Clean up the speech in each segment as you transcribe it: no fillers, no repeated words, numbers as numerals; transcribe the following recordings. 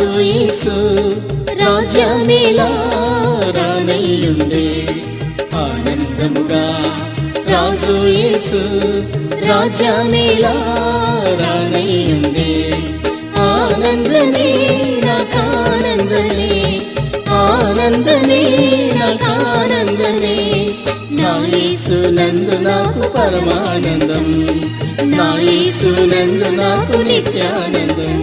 రాజు యేసు రాజ్యమేలా రానయ్యుండే ఆనందముగా రాజు యేసు రాజ్యమేలా రానయ్యుండే ఆనందమే నాకానందమే ఆనందమే నాకానందమే నా యేసు నందు నాకు పరమానందం నా యేసు నందు నాకు నిత్యానందం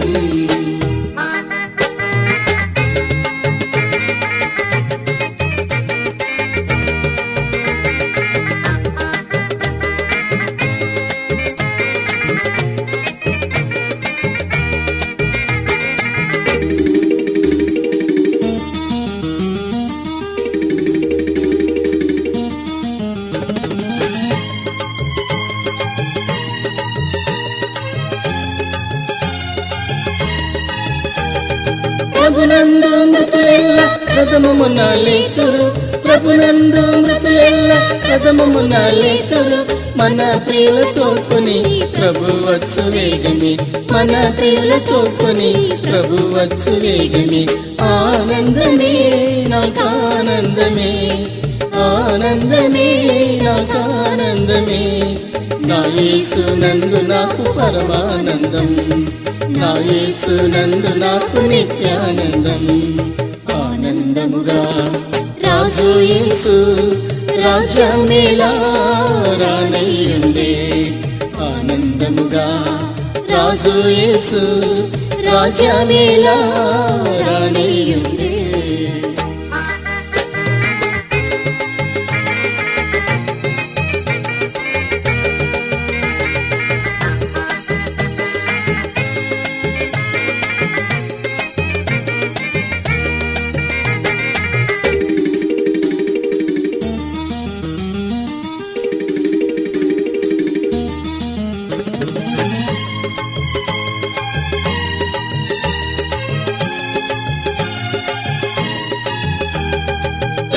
ప్రభునందు మృతులెల్ల ప్రథమమున లేతురు ప్రభునందు మృతులెల్ల ప్రథమమున లేతురు మన ప్రియుల తోడ్కొని ప్రభు వచ్చు వేగమే మన ప్రియుల తోడ్కొని ప్రభు వచ్చు వేగమే ఆనందమే నాకానందమే ఆనందమే నాకానందమే నా యేసు నందు నాకు పరమానందం నా యేసు నందు నాకు నిత్యానందం ఆనందముగా రాజు యేసు రాజ్యమేలా రానయ్యుండే ఆనందముగా రాజు యేసు రాజ్యమేలా రానయ్యుండే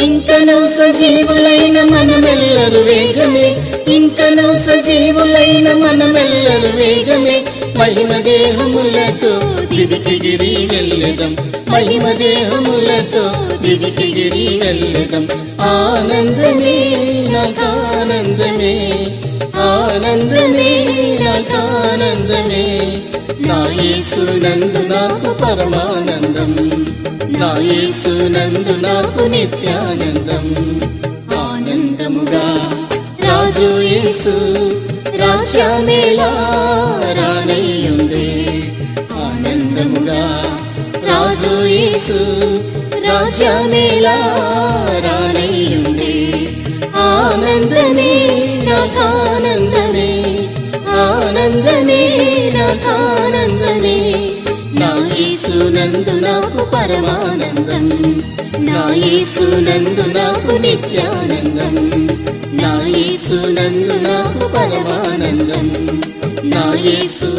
ఇంకను సజీవులైన మనమెల్లరు వేగమే ఇంకను సజీవులైన మనమెల్లరు వేగమే మహిమ దేహములతో దివికి గిరి వెళ్ళదం మహిమ దేహములతో దివికి గిరి వెళ్ళదం ఆనందమే నాకానందమే ఆనందమే నాకానందమే నా యేసు నందు నాకు పరమానందం నా యేసు నందు నాకు నిత్యానందం ఆనందముగా రాజు యేసు రాజ్యమేలా రానయ్యుండే ఆనందముగా రాజు యేసు రాజ్యమేలా రానయ్యుండే ఆనందమే నాకానందమే ఆనందమే నాకానందమే నా యేసు నందు నాకు పరమానందం నా యేసు నందు నాకు నిత్యానందం నా యేసు నందు నాకు పరమానందం నా యేసు